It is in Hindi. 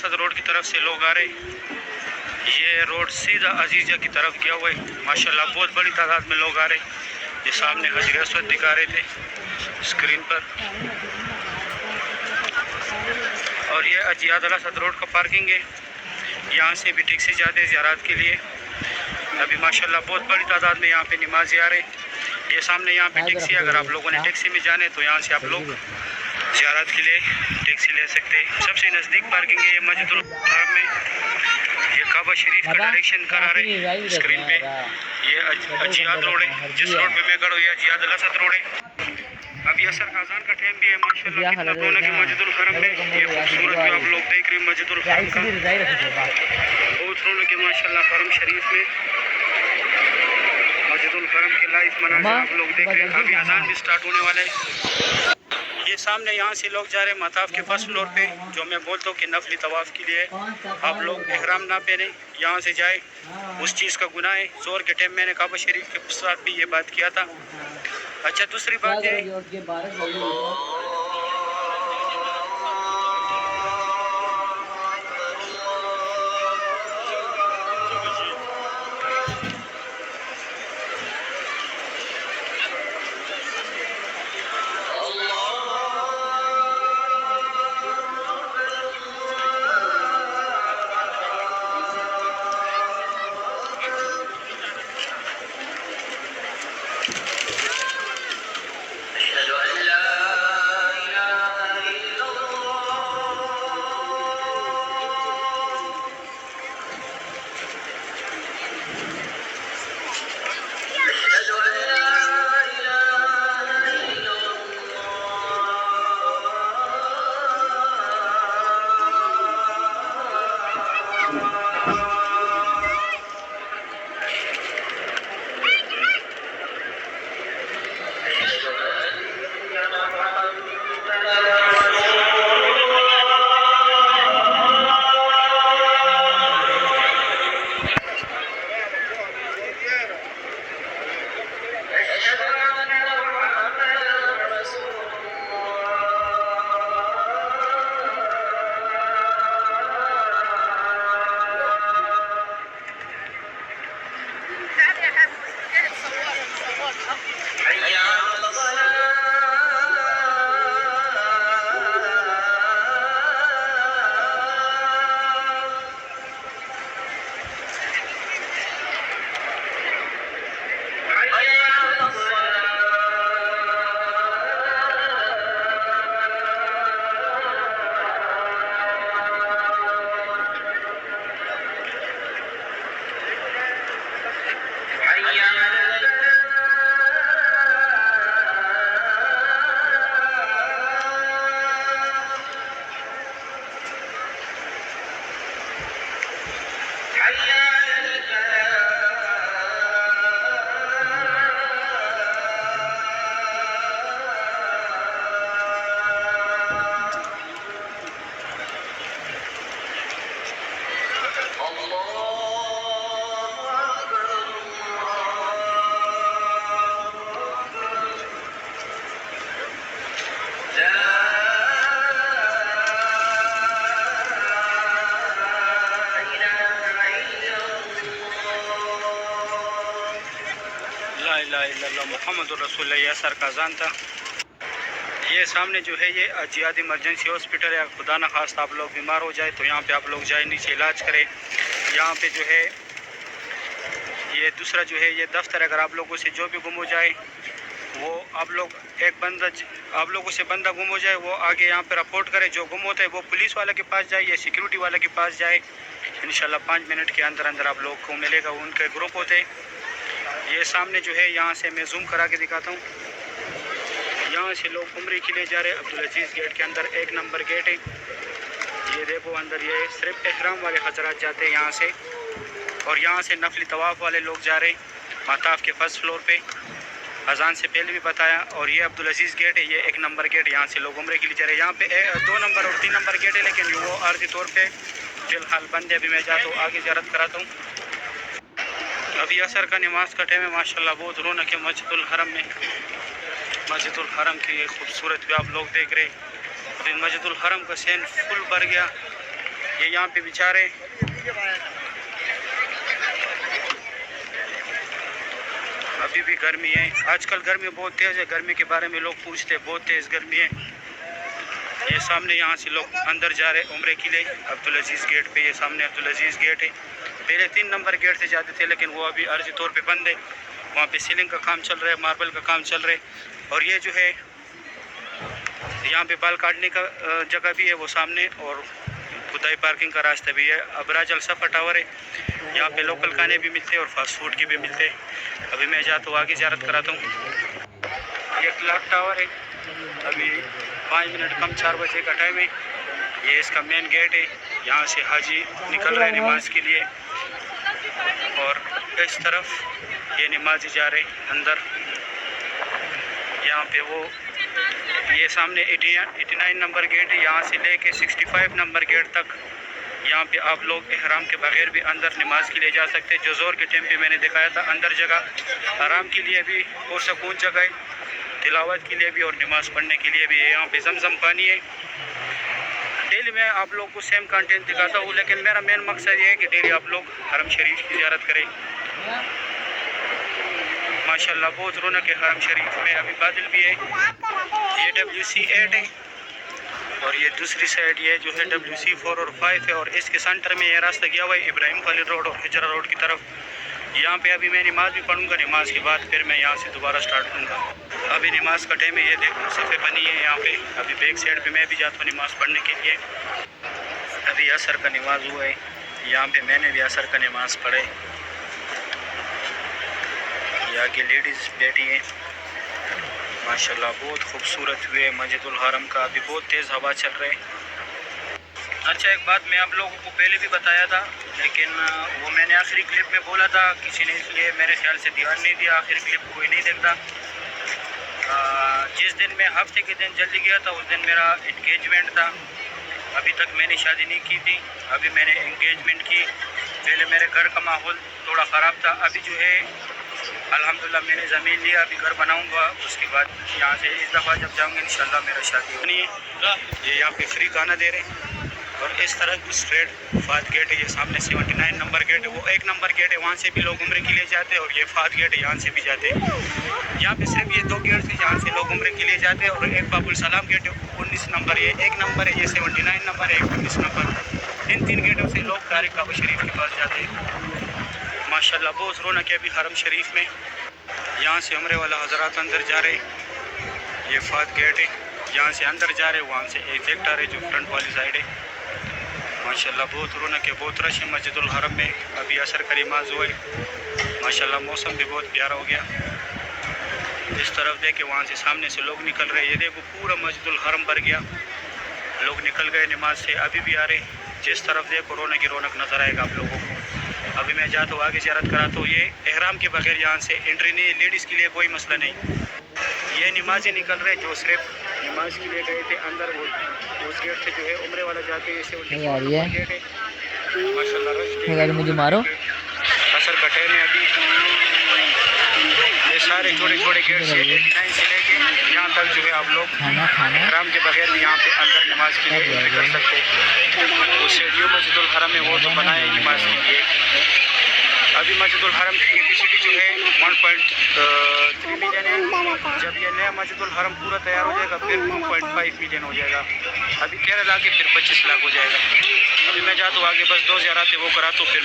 असद रोड की तरफ से लोग आ रहे। ये रोड सीधा अजीजा की तरफ गया हुआ है। माशाल्लाह बहुत बड़ी तादाद में लोग आ रहे। ये सामने हजर असवद दिखा रहे थे स्क्रीन पर। और ये अजियाद असद रोड का पार्किंग है। यहाँ से भी टैक्सी जाते हैं ज़ियारत के लिए। अभी माशाल्लाह बहुत बड़ी तादाद में यहाँ पे नमाज़ी आ रहे। ये सामने यहाँ पे टैक्सी, अगर आप लोगों ने टैक्सी में जाने तो यहाँ से आप लोग ज़ियारत के लिए टैक्सी ले सकते हैं। सबसे नज़दीक पार्किंग है ये मस्जिदुल हरम में। ये काबा शरीफ का डायरेक्शन करा रहे स्क्रीन पे। ये अजियाद रोड है, जिस रोड पे मैं खड़ा हूँ ये अजियाद असद रोड है। अभी असर का अज़ान का टाइम भी है। माशाल्लाह कितना रौनक है मस्जिदुल हरम में। ये खूबसूरत जो आप लोग देख रहे हैं मस्जिदुल हरम का, बहुत रौनक है माशाल्लाह हरम शरीफ में। मस्जिदुल हरम के लाइव मनाज़िर आप लोग देख रहे हैं। अभी अज़ान भी स्टार्ट होने वाला है। ये सामने यहाँ से लोग जा रहे हैं मताफ के फर्स्ट फ्लोर पे, जो मैं बोलता हूँ कि नफली तवाफ़ के लिए आप लोग एहराम ना पहने यहाँ से जाए, उस चीज़ का गुनाह है। जोर के टाइम मैंने काबा शरीफ के साथ भी ये बात किया था। अच्छा, दूसरी बात है मोहम्मद रसूलुल्लाह ये असर का अज़ान था। ये सामने जो है ये अजियाद इमरजेंसी हॉस्पिटल है। खुदा न खास्ता आप लोग बीमार हो जाए तो यहाँ पे आप लोग जाए, नीचे इलाज करें। यहाँ पे जो है ये दूसरा जो है ये दफ्तर, अगर आप लोगों से जो भी गुम हो जाए वो आप लोग आप लोगों से बंदा गुम हो जाए वो आगे यहाँ पे रिपोर्ट करे। जो गुम होता है वो पुलिस वाले के पास जाए या सिक्योरिटी वाले के पास जाए। इंशाल्लाह 5 मिनट के अंदर अंदर आप लोग को मिलेगा। उनके ग्रुप होते। ये सामने जो है यहाँ से मैं जूम करा के दिखाता हूँ। यहाँ से लोग उम्रे के लिए जा रहे हैं। अब्दुल अजीज़ गेट के अंदर 1 नंबर गेट है। ये देखो अंदर ये सिर्फ एहराम वाले हजरात जाते हैं यहाँ से, और यहाँ से नफली तवाफ़ वाले लोग जा रहे हैं मताफ के फर्स्ट फ्लोर पे। अजान से पहले भी बताया। और ये अब्दुल अजीज़ गेट है, ये 1 नंबर गेट। यहाँ से लोग उम्रे के लिए जा रहे हैं। यहाँ पे 2 नंबर और 3 नंबर गेट है, लेकिन वो आर्जी तौर पे फ़िलहाल बंद है। अभी मैं जाता हूँ आगे ज़ियारत कराता हूँ। अभी असर का नमाज का टाइम है। माशाल्लाह बहुत रौनक है मस्जिदुल हरम में। मस्जिदुल हरम की खूबसूरत भी आप लोग देख रहे हैं। अभी मस्जिदुल हरम का सीन फुल भर गया। ये यहाँ पे बेचारे अभी भी गर्मी है। आजकल गर्मी बहुत तेज़ है। गर्मी के बारे में लोग पूछते हैं, बहुत तेज़ गर्मी है। ये सामने यहाँ से लोग अंदर जा रहे उम्रे के लिए अब्दुल अजीज़ गेट पे। ये सामने अब्दुल अजीज़ गेट है। पहले 3 नंबर गेट से जाते थे, लेकिन वो अभी अर्जी तौर पे बंद है। वहाँ पे सीलिंग का काम चल रहा है, मार्बल का काम चल रहा है। और ये जो है यहाँ पे बाल काटने का जगह भी है वो सामने, और खुदाई पार्किंग का रास्ता भी है। अबराज अलसफा टावर है, यहाँ पे लोकल खाने भी मिलते हैं और फास्ट फूड के भी मिलते हैं। अभी मैं जाता हूँ आगे ज़ियारत कराता हूँ। ये क्लॉक टावर है। अभी 5 मिनट कम 4 बजे का टाइम है। ये इसका मेन गेट है। यहाँ से हाजी निकल रहे हैं नमाज के लिए, और इस तरफ ये नमाजी जा रहे अंदर। यहाँ पे वो ये सामने 89 नंबर गेट है। यहाँ से लेके 65 नंबर गेट तक यहाँ पे आप लोग एहराम के बगैर भी अंदर नमाज के लिए जा सकते हैं। जो ज़ोर के टाइम पे मैंने दिखाया था, अंदर जगह आराम के लिए भी और सुकून जगह है, तिलावत के लिए भी और नमाज़ पढ़ने के लिए भी है। यहाँ पे जमजम पानी है। डेली मैं आप लोग को सेम कंटेंट दिखाता हूँ, लेकिन मेरा मेन मकसद ये है कि डेली आप लोग हरम शरीफ की ज़ियारत करें। माशाल्लाह बहुत रौनक है हरम शरीफ में। अभी बादल भी है। ये WC8 है, और ये दूसरी साइड ये जो है WC4 और 5 है। और इसके सेंटर में ये रास्ता गया हुआ है इब्राहिम खालिद रोड और हिजरा रोड की तरफ। यहाँ पे अभी मैं नमाज भी पढ़ूँगा। नमाज के बाद फिर मैं यहाँ से दोबारा स्टार्ट करूँगा। अभी नमाज का टाइम है। ये देखो सफ़े बनी है यहाँ पे। अभी बैक साइड पे मैं भी जाता हूँ नमाज पढ़ने के लिए। अभी असर का नमाज हुआ है। यहाँ पे मैंने भी असर का नमाज पढ़े। यहाँ की लेडीज़ बैठी हैं। माशाल्लाह बहुत खूबसूरत हुए मस्जिदुल हरम का। अभी बहुत तेज़ हवा चल रही है। अच्छा, एक बात मैं आप लोगों को पहले भी बताया था, लेकिन वो मैंने आखिरी क्लिप में बोला था, किसी ने इसलिए मेरे ख्याल से ध्यान नहीं दिया। आखिरी क्लिप कोई नहीं देखता। जिस दिन मैं हफ्ते के दिन जल्दी गया था, उस दिन मेरा इंगेजमेंट था। अभी तक मैंने शादी नहीं की थी। अभी मैंने इंगेजमेंट की। पहले मेरे घर का माहौल थोड़ा ख़राब था। अभी जो है अल्हम्दुलिल्लाह मैंने ज़मीन लिया। अभी घर बनाऊंगा। उसके बाद यहाँ से इस दफ़ा जब जाऊँगा इंशाल्लाह मेरा शादी होनी है। ये यहाँ पे फ्री खाना दे रहे हैं। और इस तरह की स्ट्रेट फात गेट है। ये सामने 79 नंबर गेट है। वो 1 नंबर गेट है, वहाँ से भी लोग उम्रे के लिए जाते हैं। और ये फात गेट है, यहाँ से भी जाते हैं। यहाँ पे सिर्फ ये 2 गेट है जहाँ से लोग उम्रे के लिए जाते हैं। और एक बाबुल सलाम गेट है 19 नंबर। ये 1 नंबर है। ये 79 नंबर है, 19 नंबर। इन 3 गेटों से लोग तारिक काबा शरीफ के पास जाते हैं। माशाल्लाह बहुत रौनक है अभी हरम शरीफ में। यहाँ से उम्रे वाला हजरात अंदर जा रहे। ये फात गेट है, यहाँ से अंदर जा रहे। वहाँ से एग्जैक्ट आ रहे जो फ्रंट वाली साइड है। माशाल्लाह बहुत रौनक है, बहुत रश है मस्जिदुल हरम में। अभी असर का नमाज हुआ है। माशाल्लाह मौसम भी बहुत प्यारा हो गया। इस तरफ देखे, वहाँ से सामने से लोग निकल रहे। ये देखो पूरा मस्जिदुल हरम भर गया। लोग निकल गए नमाज से, अभी भी आ रहे। जिस तरफ देखो रौनक ही रौनक नज़र आएगा आप लोगों को। अभी मैं जाता हूँ आगे ज़ियारत कराता हूँ। ये एहराम के बगैर यहाँ से एंट्री नहीं। लेडीज़ के लिए कोई मसला नहीं। ये नमाज़ी निकल रहे जो सिर्फ नमाज के लिए गए थे अंदर। वो उस गेट से जो है उम्रे वाला जाते हैं। माशाल्लाह मुझे मारो। असर का टाइम है अभी। ये सारे छोटे छोटे गेट से 89 से लेके यहाँ तक जो है आप लोग एहराम के बगैर भी यहाँ पे अंदर नमाज के लिए एंट्री कर सकते हैं। वो स्टेडियम मस्जिदुल हरम में वो तो बनाए नमाज के लिए। अभी मस्जिदुल हरम की कैपेसिटी जो है 1.3 मिलियन है। जब ये नया मस्जिदुल हरम पूरा तैयार हो जाएगा फिर 2.5 मिलियन हो जाएगा। अभी 13 लाख के फिर 25 लाख हो जाएगा। अभी मैं जाता हूँ आगे, बस 2 ज़ियारत है वो कराता हूँ फिर।